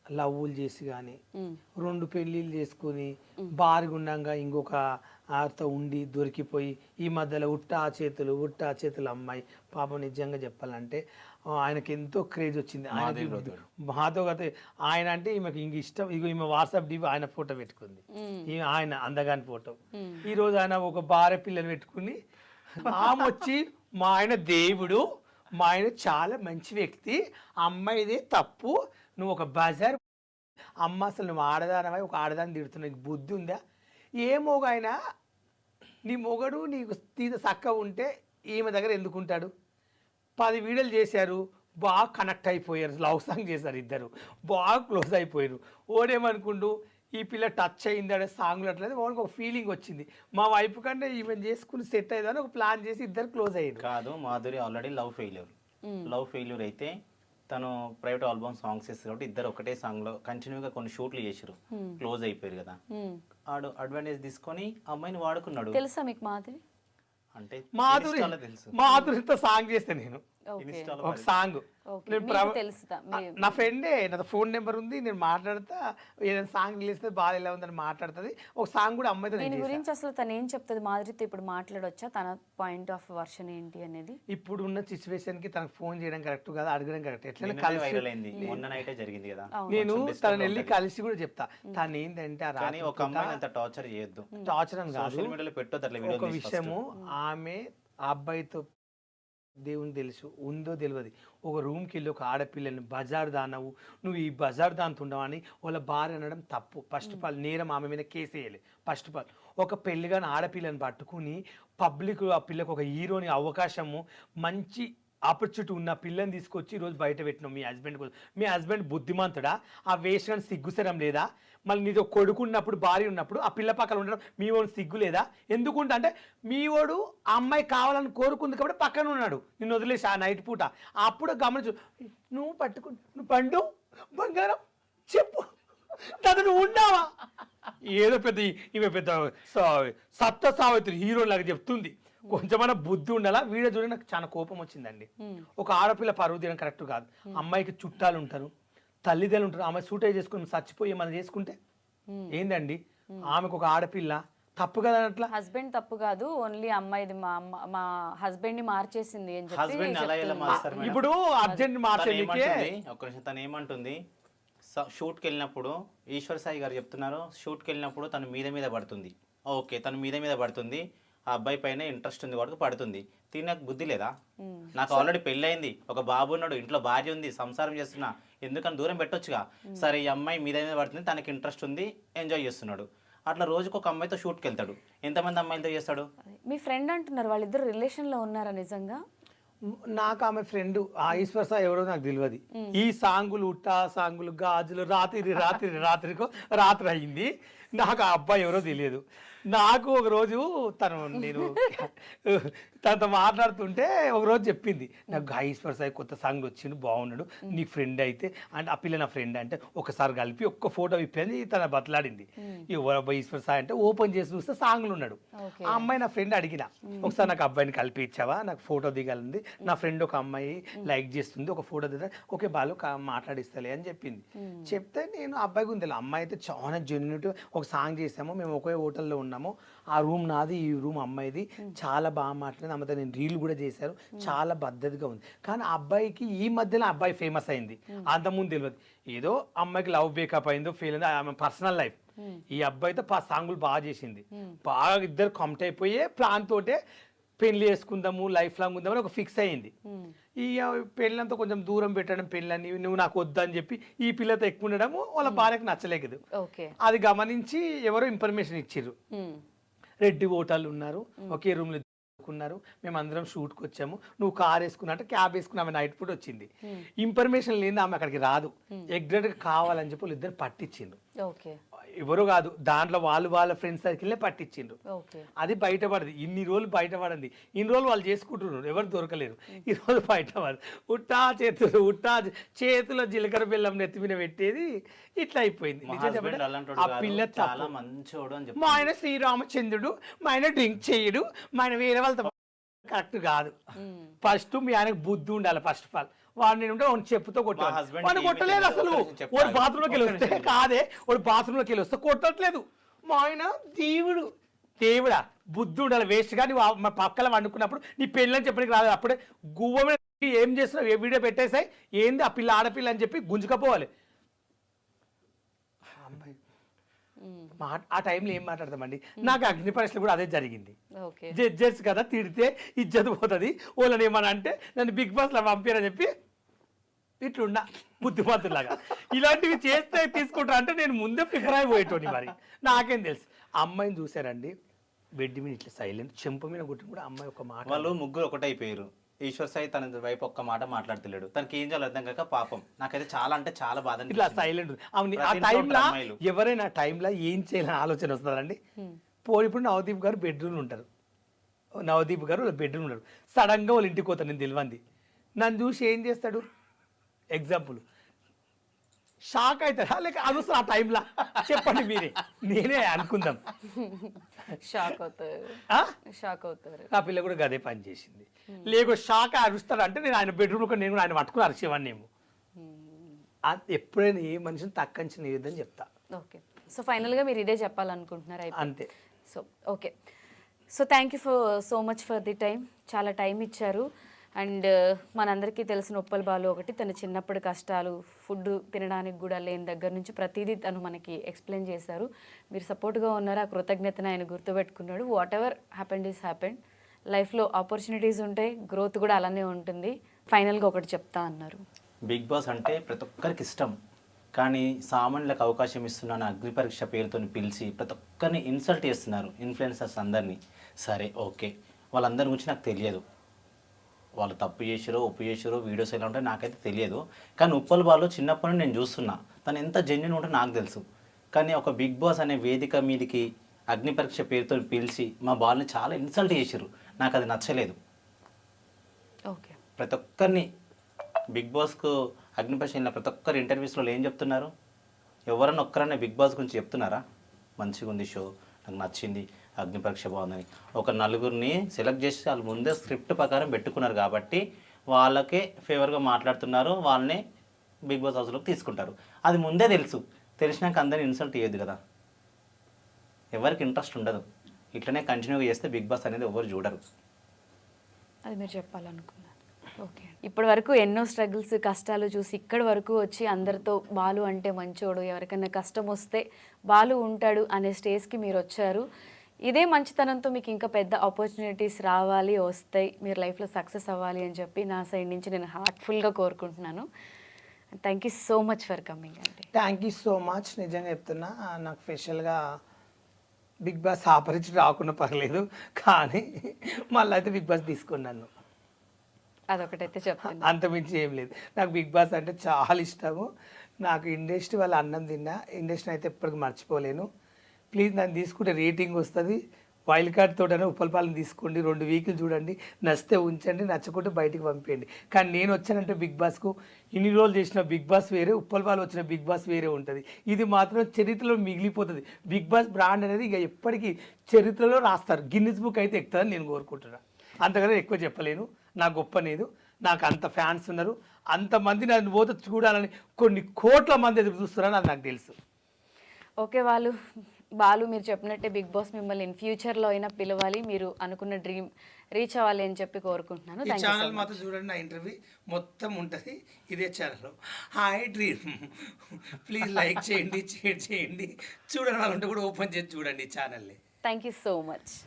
లవ్వులు చేసి కానీ 2 పెళ్ళిళ్ళు చేసుకుని బారుగుండంగా ఇంకొక ఆతో ఉండి దొరికిపోయి ఈ మధ్యలో ఉట్టా చేతులు అమ్మాయి పాపం నిజంగా చెప్పాలంటే ఆయనకి ఎంతో క్రేజ్ వచ్చింది. ఆయనకి మాతో గత ఆయన అంటే ఈమెకి ఇంక ఇష్టం. ఇక ఈమె వాట్సాప్ డివి ఆయన ఫోటో పెట్టుకుంది, ఆయన అందగాని ఫోటో. ఈరోజు ఆయన ఒక భార్య పిల్లలు పెట్టుకుని ఆమె వచ్చి మా ఆయన దేవుడు, మా ఆయన చాలా మంచి వ్యక్తి, అమ్మాయిదే తప్పు, నువ్వు ఒక బజార్ అమ్మ అసలు నువ్వు ఆడదానమై ఒక ఆడదాన్ని తిడుతున్నావు, నీకు బుద్ధి ఉందా? ఏ మొగైనా నీ మొగడు నీకు తీత చక్కగా ఉంటే ఈమె దగ్గర ఎందుకుంటాడు? 10 వీడియోలు చేశారు, బాగా కనెక్ట్ అయిపోయారు, లవ్ సాంగ్ చేశారు, ఇద్దరు బాగా క్లోజ్ అయిపోయారు. ఓడేమనుకుంటూ ఈ పిల్ల టచ్ అయింది అనే సాంగ్లు అట్లేదు వాళ్ళకి ఒక ఫీలింగ్ వచ్చింది, మా వైపు కంటే ఈవెన్ చేసుకుని సెట్ అయ్యేదని ఒక ప్లాన్ చేసి ఇద్దరు క్లోజ్ అయ్యారు. కాదు, మాధురి ఆల్రెడీ లవ్ ఫెయిల్యూర్ అయితే తను ప్రైవేట్ ఆల్బమ్ సాంగ్స్ చేస్తారు కాబట్టి ఇద్దరు ఒకటే సాంగ్ లో కంటిన్యూగా కొన్ని షూట్లు చేసారు, క్లోజ్ అయిపోయారు కదా. ఆడు అడ్వాంటేజ్ తీసుకొని అమ్మాయిని వాడుకున్నాడు. తెలుసా మీకు మాధురి? అంటే మాధురితో సాంగ్ చేస్తే నేను ఒక సాంగ్ నా ఫ్రెండే, నా ఫోన్ నెంబర్ ఉంది, నేను మాట్లాడతా, ఏదైనా సాంగ్ రిలీజ్ బాగా ఎలా ఉందని మాట్లాడుతుంది. ఒక సాంగ్ కూడా అమ్మాయితో దీని గురించి అసలు తను ఏం చెప్తుంది మాధురితో? ఇప్పుడు మాట్లాడొచ్చా తన పాయింట్ ఆఫ్ వర్షన్ ఏంటి అనేది? ఇప్పుడు ఉన్న సిచ్యువేషన్ కి తనకు ఫోన్ చేయడం కరెక్ట్ కాదు, అడగడం కరెక్ట్. ఎట్లా జరిగింది కదా, నేను తనని వెళ్ళి కలిసి కూడా చెప్తా. తను ఏంటంటే ఒక అమ్మాయిని అంత టార్చర్ చేయొద్దు, టార్చర్ అని కాదు, సోషల్ మీడియాలో పెట్టొద్దు. ఒక విషయము, ఆమె ఆ అబ్బాయితో దేవుని తెలుసు ఉందో తెలియదు, ఒక రూమ్కి వెళ్ళి ఒక ఆడపిల్లని బజార్ దానవు, నువ్వు ఈ బజార్ దాంతో ఉండవు అని వాళ్ళ భార్య అనడం తప్పు. ఫస్ట్ ఆఫ్ ఆల్ నేరం ఆమె మీద కేసు వేయాలి. ఫస్ట్ ఆఫ్ ఆల్ ఒక పెళ్ళిగాని ఆడపిల్లని పట్టుకుని పబ్లిక్ ఆ పిల్లకు ఒక హీరోని అవకాశము, మంచి ఆపర్చునిటీ ఉన్న పిల్లని తీసుకొచ్చి ఈరోజు బయట పెట్టినావు మీ హస్బెండ్ కోసం. మీ హస్బెండ్ బుద్ధిమంతుడా? ఆ వేస్ట్ కానీ సిగ్గుసరం లేదా? మళ్ళీ నీతో కొడుకున్నప్పుడు భార్య ఉన్నప్పుడు ఆ పిల్ల పక్కన ఉండడం మీ వాడు సిగ్గు లేదా? ఎందుకుంటా అంటే మీ వాడు ఆ అమ్మాయి కావాలని కోరుకుంది కాబట్టి పక్కన ఉన్నాడు, నిన్ను వదిలేసి ఆ నైట్ పూట. అప్పుడు గమనించు, నువ్వు నువ్వు పండు బంగారం చెప్పు దాన్ని నువ్వు ఉన్నావా? ఏదో పెద్ద ఈమె పెద్ద సప్త సావిత్రి హీరో లాగా చెప్తుంది. కొంచెమైనా బుద్ధి ఉండాలా? వీడియో చూడ నాకు చాలా కోపం వచ్చిందండి. ఒక ఆడపిల్ల పరువు తీయడం కరెక్ట్ కాదు. అమ్మాయికి చుట్టాలు ఉంటారు, తల్లిదండ్రులు ఉంటారు, ఆమె సూటైజ్ చేసుకుని చచ్చిపోయి మనం చేసుకుంటే ఏందండి? ఆమెకు ఒక ఆడపిల్ల తప్పు కదా అట్లా? హస్బెండ్ తప్పు కాదు, ఓన్లీ అమ్మాయిది మా హస్బెండ్ ని మార్చేసింది అని చెప్పి. ఇప్పుడు అర్జెంట్ మార్చేది. ఒక నిమిషం, తను ఏమంటుంది, షూట్కి వెళ్ళినప్పుడు ఈశ్వర్ సాయి గారు చెప్తున్నారు, షూట్కి వెళ్ళినప్పుడు తను మీద పడుతుంది. ఓకే, తను మీద పడుతుంది, ఆ అబ్బాయి పైన ఇంట్రెస్ట్ ఉంది కాబట్టి పడుతుంది. నాకు బుద్ధి లేదా? నాకు ఆల్రెడీ పెళ్ళయింది, ఒక బాబు ఉన్నాడు, ఇంట్లో భార్య ఉంది, సంసారం చేస్తున్నా, ఎందుకని దూరం పెట్టొచ్చుగా. సరే, ఈ అమ్మాయి మీద పడుతుంది, తనకి ఇంట్రెస్ట్ ఉంది, ఎంజాయ్ చేస్తున్నాడు. అట్లా రోజుకు ఒక అమ్మాయితో షూట్కి వెళ్తాడు. ఎంతమంది అమ్మాయిలతో చేస్తాడు? మీ ఫ్రెండ్ అంటున్నారు, వాళ్ళిద్దరు రిలేషన్ లో ఉన్నారా నిజంగా? నాకు ఆమె ఫ్రెండ్ ఆ ఈశ్వర్ సాయి ఎవరో నాకు తెలియదు. ఈ సాంగులు ఉట్టా సాంగులు గాజులు రాత్రి అయింది. నాకు ఆ అబ్బాయి ఎవరో తెలియదు. నాకు ఒక రోజు నేను తనతో మాట్లాడుతుంటే ఒకరోజు చెప్పింది, నాకు ఈశ్వర్ సాయి కొత్త సాంగ్ వచ్చిండు, బాగున్నాడు, నీ ఫ్రెండ్ అయితే అంటే ఆ పిల్ల నా ఫ్రెండ్ అంటే ఒకసారి కలిపి ఒక్క ఫోటో ఇప్పని తన బతలాడింది. ఎవరబ్బా ఈశ్వర్ సాయి అంటే ఓపెన్ చేసి చూస్తే సాంగ్లు ఉన్నాడు. ఆ అమ్మాయి నా ఫ్రెండ్ అడిగిన, ఒకసారి నాకు అబ్బాయిని కలిపి ఇచ్చావా, నాకు ఫోటో దిగాలంది, నా ఫ్రెండ్ ఒక అమ్మాయి లైక్ చేస్తుంది, ఒక ఫోటో దిగా, ఓకే బాలు మాట్లాడిస్తలే అని చెప్పింది. చెప్తే నేను అబ్బాయి గురించి అమ్మాయి అయితే చాలా జెన్యూన్, ఒక సాంగ్ చేసాము, మేము ఒకే హోటల్లో ఉన్నాము, ఆ రూమ్ నాది, ఈ రూమ్ అమ్మాయిది, చాలా బాగా మాట్లాడింది, అమ్మతో నేను రీల్ కూడా చేశాను, చాలా పద్ధతిగా ఉంది. కానీ ఆ అబ్బాయికి ఈ మధ్యలో అబ్బాయి ఫేమస్ అయింది, అంతకుముందు తెలియదు. ఏదో అమ్మాయికి లవ్ బ్రేకప్ అయిందో ఫెయిల్ అయిందో, ఆమె పర్సనల్ లైఫ్. ఈ అబ్బాయితో సాంగులు బాగా చేసింది, బాగా ఇద్దరు కమిట్ అయిపోయే ప్లాన్ తోటే పెళ్లి చేసుకుందాము, లైఫ్ లాంగ్ ఉందామని ఒక ఫిక్స్ అయ్యింది. ఈ పెళ్ళంతా కొంచెం దూరం పెట్టడం, పెళ్ళని నువ్వు నాకు వద్దని చెప్పి ఈ పిల్లతో ఎక్కువ ఉండడము వాళ్ళ భార్యకు నచ్చలేదు. అది గమనించి ఎవరో ఇన్ఫర్మేషన్ ఇచ్చిర్రు, రెడ్డి హోటల్ ఉన్నారు, ఒకే రూమ్లో ఉన్నారు, మేము అందరం షూట్కి వచ్చాము, నువ్వు కార్ వేసుకున్నా అంటే క్యాబ్ వేసుకుని ఆమె నైట్ పూట వచ్చింది. ఇన్ఫర్మేషన్ లేని ఆమె అక్కడికి రాదు, ఎగ్జాక్ట్గా కావాలని చెప్పి వాళ్ళు ఇద్దరు పట్టించిండ్రు. ఎవరు కాదు, దాంట్లో వాళ్ళ ఫ్రెండ్స్ సర్కిల్నే పట్టించిండ్రు. అది బయటపడదు, ఇన్ని రోజులు బయటపడింది. ఇన్ని రోజులు వాళ్ళు చేసుకుంటున్నారు, ఎవరు దొరకలేరు. ఈ రోజు బయటపడదు. చేతిలో జీలకర్ర బెల్లం నెత్తి మీద పెట్టేది ఇట్లా అయిపోయింది. ఆ పిల్ల చాలా మంచోడు అని చెప్పి, మా ఆయన శ్రీరామచంద్రుడు, మా ఆయన డ్రింక్ చేయడు, మా ఆయన వేరే వాళ్ళతో కరెక్ట్ కాదు. ఫస్ట్ మీ ఆయనకు బుద్ధి ఉండాలి. ఫస్ట్ ఆఫ్ ఆల్ వాడు నేను ఉంటే వాడిని చెప్పుతో మా కొట్టాను husband వాడిని ఏమీ కొట్టలేదు తెలియదు. అసలు ఒక్క నిమిషం చెప్తాను. వాడు బాత్రూంలోకి వెళ్ళి ఒక్క వస్తే నిమిషం. కాదే వాడు బాత్రూంలోకి వెళ్ళి వస్తే కొట్టట్లేదు మా ఆయన దేవుడా బుద్ధి ఉండాలి వేస్ట్ గా నువ్వు మా పక్కన వండుకున్నప్పుడు నీ పెళ్ళని చెప్పడానికి రాదు అప్పుడే గువ్వ మీద ఏం చేస్తున్నావు ఏ వీడియో పెట్టేసాయి ఏంది ఆ పిల్ల ఆడపిల్ల అని చెప్పి గుంజుకపోవాలి అమ్మాయి ఆ టైంలో ఏం మాట్లాడతామండి నాకు అగ్ని పరీక్షలు కూడా అదే జరిగింది ఓకే జడ్జెస్ కదా తిడితే ఇజ్జత్ పోతుంది వాళ్ళని ఏమన్నా అంటే నన్ను బిగ్ బాస్లో పంపారని చెప్పి ఇట్లున్నా బుద్ధిమంతులాగా ఇలాంటివి చేస్తే తీసుకుంటా అంటే నేను ముందే ప్రిఫర్ అయిపోయేటోని మరి నాకేం తెలుసు అమ్మాయిని చూసారండి బెడ్ మీద ఇట్లా సైలెంట్ చెంప మీద కొట్టి కూడా అమ్మాయి ఒక మాట వాళ్ళు ముగ్గురు ఒకటైపోయారు. ఈశ్వర్ సాయి తన వైపు ఒక్క మాట మాట్లాడతలేడు. తనకి ఏం చేయాలో అర్థం కాక పాపం నాకైతే చాలా అంటే చాలా బాధ ఇట్లా అనిపించింది. సైలెంట్ అవును ఆ ప్రతి ఇంట్లో టైంలో ఉంటారు అమ్మాయిలు. ఎవరైనా ఆ టైంలో ఏం చేయాలని ఆలోచన వస్తుందండి పోయి ఇప్పుడు నవదీప్ గారు బెడ్రూమ్ ఉంటారు నవదీప్ గారు బెడ్రూమ్ ఉంటారు సడన్గా వాళ్ళ ఇంటికి పోతాను నేను తెలియంది నన్ను చూసి ఏం చేస్తాడు ఎగ్జాంపుల్ షాక్ అవుతారా లేక అదుస్తారు ఆ టైంలో చెప్పండి మీరే నేనే అనుకుందాం షాక్ అవుతారు ఆ? షాక్ అవుతారు ఆ పిల్ల కూడా గదే పని చేసింది లేక షాక్ అరుస్తాడు అంటే నేను ఆయన బెడ్రూమ్లో నేను కూడా ఆయన పట్టుకుని అరిచేవాడిని ఏమో ఎప్పుడైనా ఏ మనిషిని తక్కంచిన ఏదని చెప్తా ఓకే సో ఫైనల్గా మీరు ఇదే చెప్పాలనుకుంటున్నారు అయితే అంతే so okay so thank you so much for the time చాలా టైం ఇచ్చారు అండ్ మనందరికీ తెలిసిన ఉప్పల్ బాలు ఒకటి తన చిన్నప్పటి కష్టాలు ఫుడ్ తినడానికి కూడా లేని దగ్గర నుంచి ప్రతిదీ తను మనకి ఎక్స్ప్లెయిన్ చేశారు మీరు సపోర్ట్గా ఉన్నారు ఆ కృతజ్ఞతను ఆయన గుర్తుపెట్టుకున్నాడు whatever happened is happened లైఫ్లో ఆపర్చునిటీస్ ఉంటాయి గ్రోత్ కూడా అలానే ఉంటుంది ఫైనల్గా ఒకటి చెప్తా అన్నారు బిగ్ బాస్ అంటే ప్రతి ఒక్కరికి ఇష్టం. కానీ సామాన్యులకు అవకాశం ఇస్తున్నాను అగ్ని పరీక్ష పేరుతో పిలిచి ప్రతి ఒక్కరిని ఇన్సల్ట్ చేస్తున్నారు ఇన్ఫ్లుయెన్సర్స్ అందరినీ. సరే ఓకే వాళ్ళందరి గురించి నాకు తెలియదు, వాళ్ళు తప్పు చేసారో ఒప్పు చేసారో వీడియోస్ ఎలా ఉంటాయో నాకైతే తెలియదు. కానీ ఉప్పల్ బాలు చిన్నప్పటి నుండి నేను చూస్తున్నా తను ఎంత జెన్యున్ ఉంటుందో నాకు తెలుసు. కానీ ఒక బిగ్ బాస్ అనే వేదిక మీదకి అగ్ని పరీక్ష పేరుతో పిలిచి మా బాల్ని చాలా ఇన్సల్ట్ చేసారు. నాకు అది నచ్చలేదు. ఓకే ప్రతి ఒక్కరిని బిగ్ బాస్కు అగ్ని పరీక్ష వెళ్ళిన ప్రతి ఒక్కరు ఇంటర్వ్యూస్లో ఏం చెప్తున్నారు? ఎవరన్నా ఒక్కరన్నా బిగ్ బాస్ గురించి చెప్తున్నారా? మంచిగా ఉంది షో, నాకు నచ్చింది, అగ్ని పరీక్ష బాగుందని. ఒక నలుగురిని సెలెక్ట్ చేసి వాళ్ళు ముందే స్క్రిప్ట్ ప్రకారం పెట్టుకున్నారు కాబట్టి వాళ్ళకే ఫేవర్గా మాట్లాడుతున్నారు, వాళ్ళని బిగ్ బాస్ హౌస్లోకి తీసుకుంటారు. అది ముందే తెలుసు. తెలిసినాక అందరిని ఇన్సల్ట్ చేయొద్దు కదా. ఎవరికి ఇంట్రెస్ట్ ఉండదు. ఇట్లనే కంటిన్యూగా చేస్తే బిగ్ బాస్ అనేది ఎవరు చూడరు. అది మీరు చెప్పాలనుకున్నారు. ఓకే ఇప్పటి వరకు ఎన్నో స్ట్రగుల్స్ కష్టాలు చూసి ఇక్కడి వరకు వచ్చి అందరితో బాలు అంటే మంచోడు ఎవరికైనా కష్టం వస్తే బాలు ఉంటాడు అనే స్టేజ్కి మీరు వచ్చారు. ఇదే మంచితనంతో మీకు ఇంకా పెద్ద ఆపర్చునిటీస్ రావాలి వస్తాయి మీరు లైఫ్లో సక్సెస్ అవ్వాలి అని చెప్పి నా సైడ్ నుంచి నేను హార్ట్ఫుల్గా కోరుకుంటున్నాను. Thank you so much for coming అండి. Thank you so much. నిజంగా చెప్తున్నా నాకు స్పెషల్గా బిగ్ బాస్ ఆపరించి రాకుండా పర్లేదు కానీ మళ్ళీ అయితే బిగ్ బాస్ తీసుకున్నాను అదొకటైతే చెప్తాను. అంతమించి ఏం లేదు. నాకు బిగ్ బాస్ అంటే చాలా ఇష్టము. నాకు ఇండస్ట్రీ వాళ్ళ అన్నం తిన్నా ఇండస్ట్రీని అయితే ఎప్పటికీ మర్చిపోలేను. ప్లీజ్ నన్ను తీసుకుంటే రేటింగ్ వస్తుంది. వైల్డ్ కార్డ్ తోటనే ఉప్పలపాలను తీసుకోండి, 2 వీకులు చూడండి, నచ్చితే ఉంచండి, నచ్చకుంటే బయటికి పంపేయండి. కానీ నేను వచ్చానంటే బిగ్ బాస్కు ఇన్ని రోజులు చేసిన బిగ్ బాస్ వేరే, ఉప్పలపాలు వచ్చిన బిగ్ బాస్ వేరే ఉంటుంది. ఇది మాత్రం చరిత్రలో మిగిలిపోతుంది. బిగ్ బాస్ బ్రాండ్ అనేది ఇక ఎప్పటికీ చరిత్రలో రాస్తారు. గిన్నిస్ బుక్ అయితే ఎక్కుతుందని నేను కోరుకుంటున్నాను. అంతకన్నా ఎక్కువ చెప్పలేను. నా గొప్ప లేదు, నాకు అంత ఫ్యాన్స్ ఉన్నారు, అంతమంది నన్ను పోతే చూడాలని కొన్ని కోట్ల మంది ఎదురు చూస్తున్నారని అది నాకు తెలుసు. ఓకే బాలు మీరు చెప్పినట్టే బిగ్ బాస్ మిమ్మల్ని ఇన్ ఫ్యూచర్లో అయినా పిలవాలి, మీరు అనుకున్న డ్రీమ్ రీచ్ అవ్వాలి అని చెప్పి కోరుకుంటున్నాను. ఈ ఛానల్ మాత్రం చూడండి, నా ఇంటర్వ్యూ మొత్తం ఉంటుంది ఇదే channel. Hi dream please like చేయండి, షేర్ చేయండి, చూడని వాళ్ళు ఉంటే కూడా ఓపెన్ చేసి చూడండి ఈ ఛానల్ని. Thank you so much.